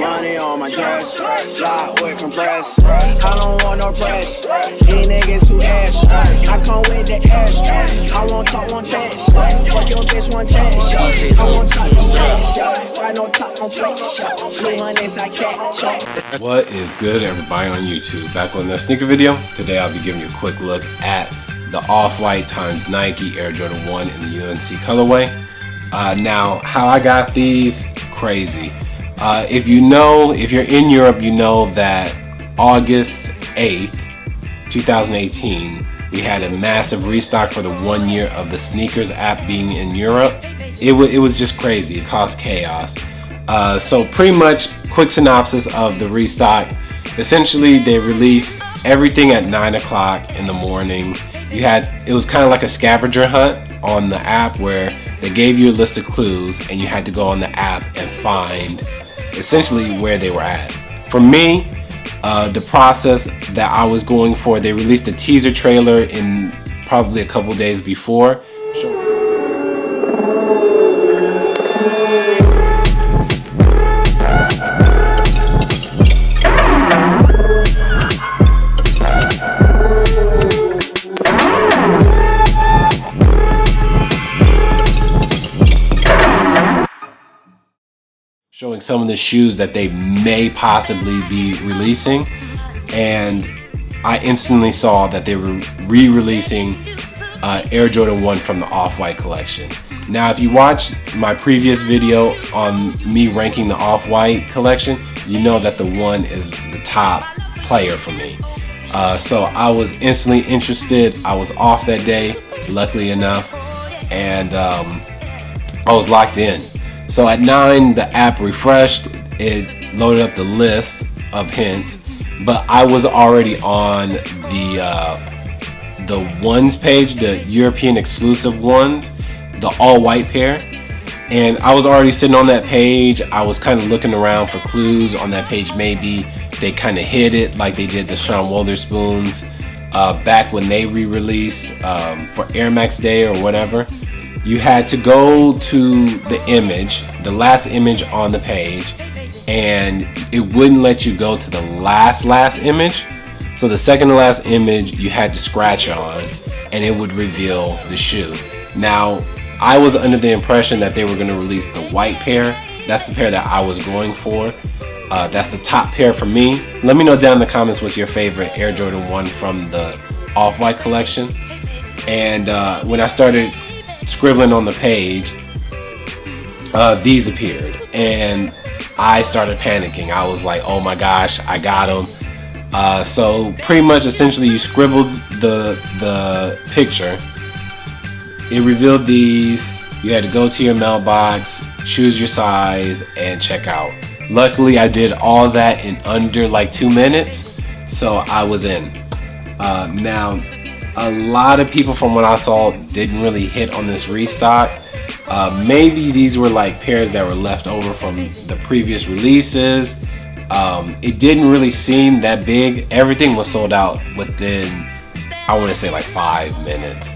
money on my dress, fly with compress. I don't want no press, these niggas too ash. I come with the ash, I won't talk, won't text. Fuck your bitch, one text. I won't talk, no sex. Right, no talk, no flex. Blue hundreds, I catch. What is good, everybody on YouTube? Back with another sneaker video. Today I'll be giving you a quick look at the Off-White times Nike Air Jordan 1 in the UNC colorway. Now, how I got these, crazy. If you're in Europe, you know that August 8th, 2018, we had a massive restock for the 1 year of the SNEAKRS app being in Europe. It was just crazy. It caused chaos. So pretty much, quick synopsis of the restock. Essentially, they released everything at 9 o'clock in the morning. It was kind of like a scavenger hunt on the app where they gave you a list of clues and you had to go on the app and find essentially where they were at. For me, the process that I was going for, they released a teaser trailer in probably a couple days before. Showing some of the shoes that they may possibly be releasing, and I instantly saw that they were re-releasing Air Jordan 1 from the Off-White collection. Now, if you watched my previous video on me ranking the Off-White collection, you know that the 1 is the top player for me. So I was instantly interested. I was off that day, luckily enough, and I was locked in. So at 9, the app refreshed, it loaded up the list of hints, but I was already on the ones page, the European exclusive ones, the all-white pair, and I was already sitting on that page. I was kind of looking around for clues on that page. Maybe they kind of hid it like they did the Sean Wotherspoons back when they re-released for Air Max Day or whatever. You had to go to the image, the last image on the page, and it wouldn't let you go to the last image. So the second to last image you had to scratch on and it would reveal the shoe. Now, I was under the impression that they were going to release the white pair. That's the pair that I was going for. That's the top pair for me. Let me know down in the comments what's your favorite Air Jordan 1 from the Off-White collection. And when I started scribbling on the page, these appeared and I started panicking. I was like, oh my gosh, I got them. So pretty much essentially you scribbled the picture, it revealed these, you had to go to your mailbox, choose your size, and check out. Luckily I did all that in under like 2 minutes, so I was in. Now, a lot of people from what I saw didn't really hit on this restock. Maybe these were like pairs that were left over from the previous releases. It didn't really seem that big. Everything was sold out within, I want to say, like 5 minutes.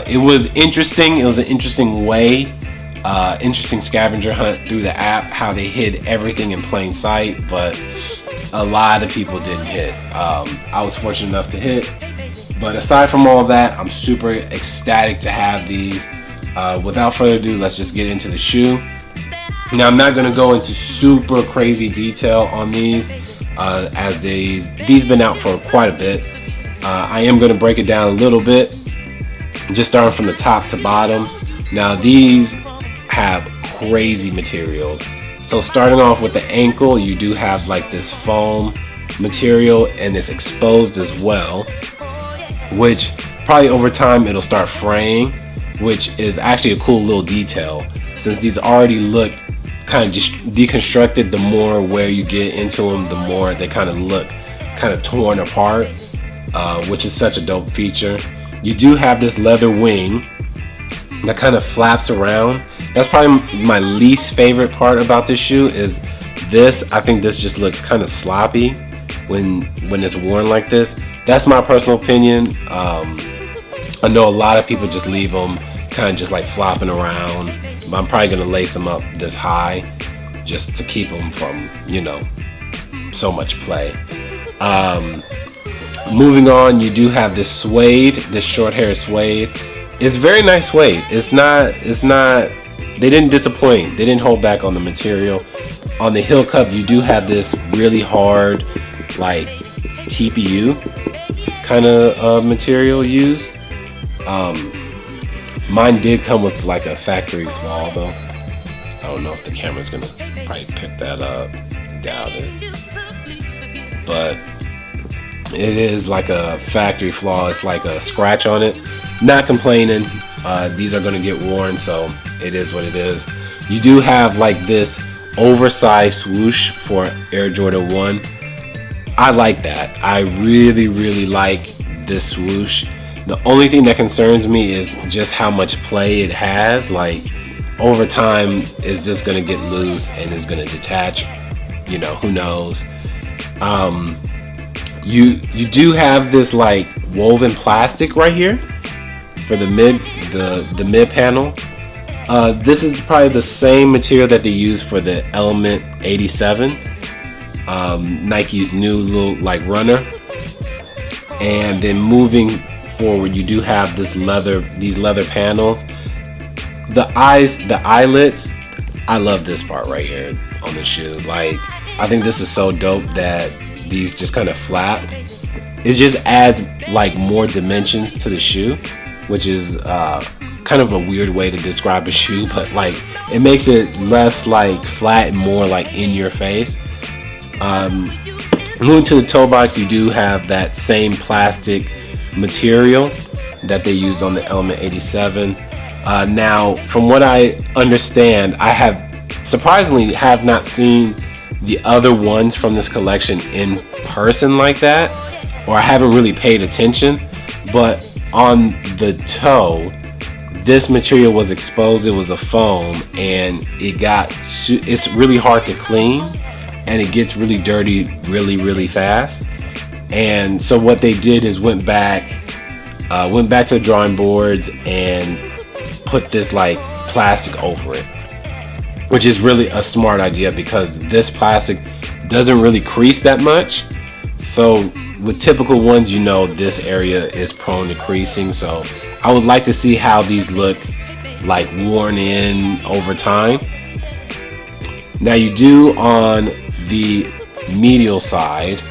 It was interesting. It was an interesting way, interesting scavenger hunt through the app, how they hid everything in plain sight, but a lot of people didn't hit. I was fortunate enough to hit. But aside from all that, I'm super ecstatic to have these. Without further ado, let's just get into the shoe. Now, I'm not going to go into super crazy detail on these, as these been out for quite a bit. I am going to break it down a little bit, just starting from the top to bottom. Now, these have crazy materials. So starting off with the ankle, you do have like this foam material, and it's exposed as well, which probably over time it'll start fraying, which is actually a cool little detail. Since these already looked kind of just deconstructed, the more where you get into them, the more they kind of look kind of torn apart, which is such a dope feature. You do have this leather wing that kind of flaps around. That's probably my least favorite part about this shoe is this. I think this just looks kind of sloppy when it's worn like this. That's my personal opinion. I know a lot of people just leave them kind of just like flopping around, but I'm probably gonna lace them up this high. just to keep them from, you know, so much play. Moving on, you do have this suede, this short hair suede. It's very nice suede. It's not, they didn't disappoint. They didn't hold back on the material. On the heel cup, you do have this really hard, like TPU kind of material used. Mine did come with like a factory flaw though. I don't know if the camera's gonna probably pick that up. Doubt it. But it is like a factory flaw. It's like a scratch on it. Not complaining. These are gonna get worn, so it is what it is. You do have like this oversized swoosh for Air Jordan 1. I like that. I really like this swoosh. The only thing that concerns me is just how much play it has. Like over time, is this gonna get loose and is gonna detach? You know, who knows? You do have this like woven plastic right here for the mid panel. This is probably the same material that they use for the Element 87, Nike's new little like runner. And then moving forward, you do have these leather panels. The eyelets, I love this part right here on the shoe. Like, I think this is so dope that these just kind of flap. It just adds like more dimensions to the shoe, which is kind of a weird way to describe a shoe, but like it makes it less like flat and more like in your face. Moving to the toe box, you do have that same plastic material that they used on the Element 87. Now, from what I understand, I surprisingly have not seen the other ones from this collection in person like that, or I haven't really paid attention. But on the toe, this material was exposed. It was a foam, and it's really hard to clean, and it gets really dirty really fast. And so what they did is went back to the drawing boards and put this like plastic over it, which is really a smart idea because this plastic doesn't really crease that much. So with typical ones, you know, this area is prone to creasing. So I would like to see how these look like worn in over time. Now you do on the medial side,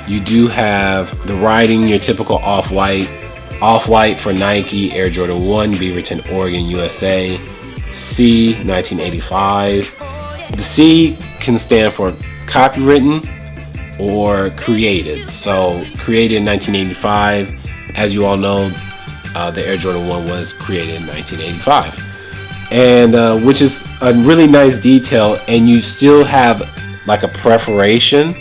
you do have the writing, your typical off-white for Nike, Air Jordan 1, Beaverton, Oregon, USA, C, 1985. The C can stand for copywritten or created. So created in 1985. As you all know, the Air Jordan 1 was created in 1985. And which is a really nice detail, and you still have like a perforation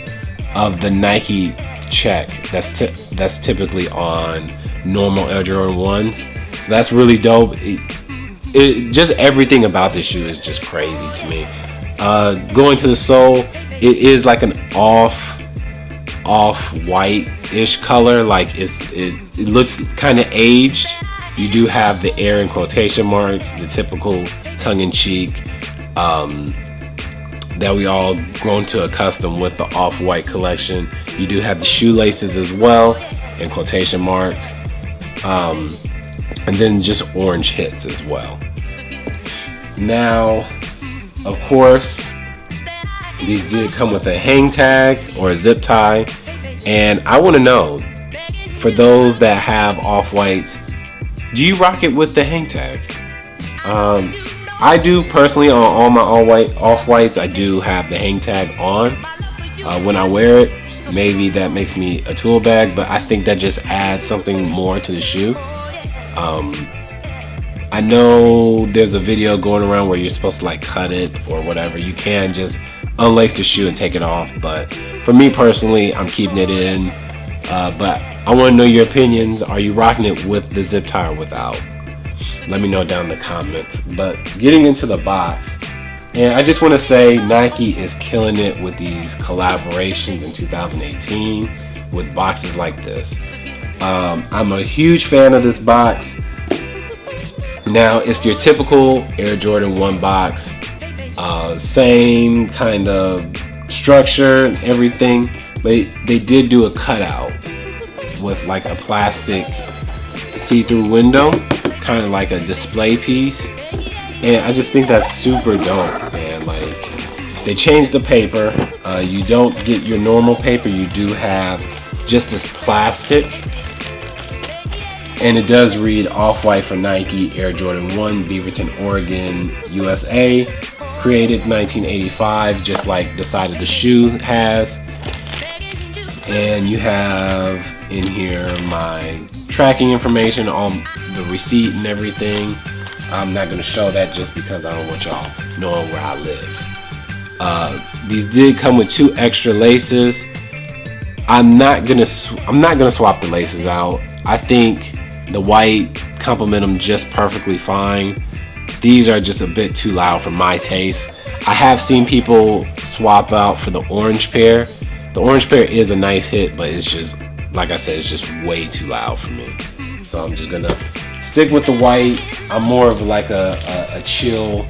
of the Nike check that's typically on normal Air Jordan 1s. So that's really dope. It just everything about this shoe is just crazy to me. Going to the sole, it is like an off-white-ish color. Like it looks kind of aged. You do have the Air in quotation marks, the typical tongue-in-cheek that we all grown to accustom with the off-white collection. You do have the shoelaces as well in quotation marks, and then just orange hits as well. Now, of course, these did come with a hang tag or a zip tie, and I want to know, for those that have off-whites, do you rock it with the hang tag? I do personally. On all my off-whites, I do have the hang tag on when I wear it. Maybe that makes me a tool bag, but I think that just adds something more to the shoe. I know there's a video going around where you're supposed to like cut it or whatever. You can just unlace the shoe and take it off, but for me personally, I'm keeping it in. But I want to know your opinions. Are you rocking it with the zip tie or without? Let me know down in the comments. But getting into the box, and I just want to say Nike is killing it with these collaborations in 2018 with boxes like this. I'm a huge fan of this box. Now, it's your typical Air Jordan 1 box. Same kind of structure and everything, but they did do a cutout with like a plastic see-through window, kind of like a display piece. And I just think that's super dope, man. Like, they changed the paper. You don't get your normal paper. You do have just this plastic. And it does read Off-White for Nike, Air Jordan 1, Beaverton, Oregon, USA. Created 1985, just like the side of the shoe has. And you have in here my tracking information on the receipt and everything. I'm not gonna show that just because I don't want y'all knowing where I live. These did come with 2 extra laces. I'm not gonna swap the laces out. I think the white complement them just perfectly fine. These are just a bit too loud for my taste. I have seen people swap out for the orange pair. The orange pair is a nice hit, but it's just, like I said, it's just way too loud for me. So I'm just gonna stick with the white. I'm more of like a chill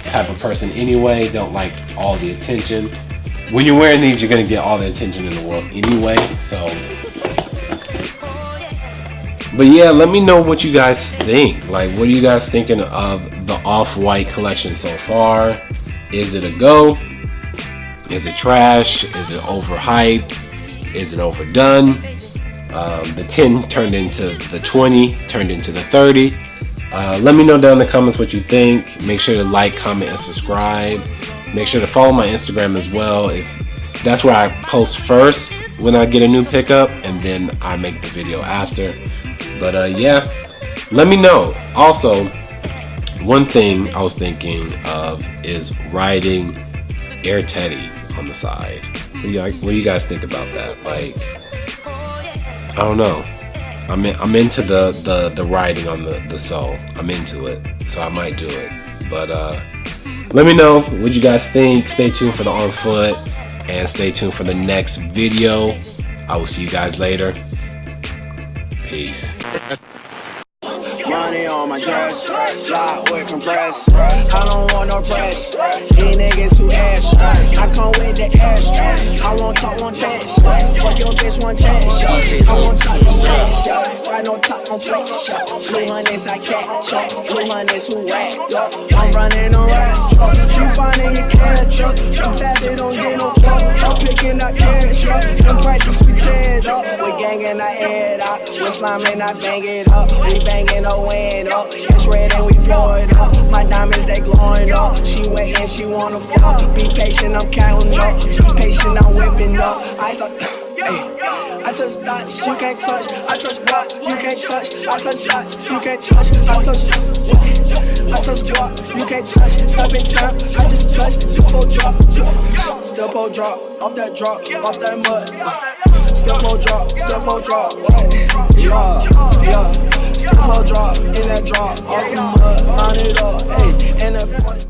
type of person anyway. Don't like all the attention. When you're wearing these, you're gonna get all the attention in the world anyway. So, but yeah, let me know what you guys think. Like, what are you guys thinking of the Off-White collection so far? Is it a go? Is it trash? Is it overhyped? Is it overdone? The 10 turned into the 20, turned into the 30. Let me know down in the comments what you think. Make sure to like, comment, and subscribe. Make sure to follow my Instagram as well. That's where I post first when I get a new pickup, and then I make the video after. But yeah, let me know. Also, one thing I was thinking of is riding Air Teddy on the side. What do you guys think about that? Like, I don't know. I'm into the riding on the sole. I'm into it, so I might do it. But let me know what you guys think. Stay tuned for the on foot, and stay tuned for the next video. I will see you guys later. Peace. Money on my dress, fly with compress. I don't want no press. These niggas too ash. I come with the ash. I won't talk, won't text. Fuck your bitch, one text. I won't talk, no sex. Right, no talk, no flex. Blue hundreds I catch. Blue hundreds who rack. I'm running on rest. You finding your cash. You tap it, don't get no fuck. I'm picking up cash. Them prices we tears up. We gangin' our head up. We slimin', I bang it up. We bangin' the wind up. It's red and we blow it up. My diamonds, they glowing up. She wet and she wanna fuck. Be patient, I'm counting up. Be patient, I'm whipping up. I thought, I touch dots, you can't touch. I touch block, you can't touch. I touch dots, you can't touch. I touch block, you can't touch. Step in time, I just touch. Still pull drop, off that drop, off that mud. Still pull drop, yeah. Still pull drop, in that drop, off the mud, mount it up, ayy, and that 40.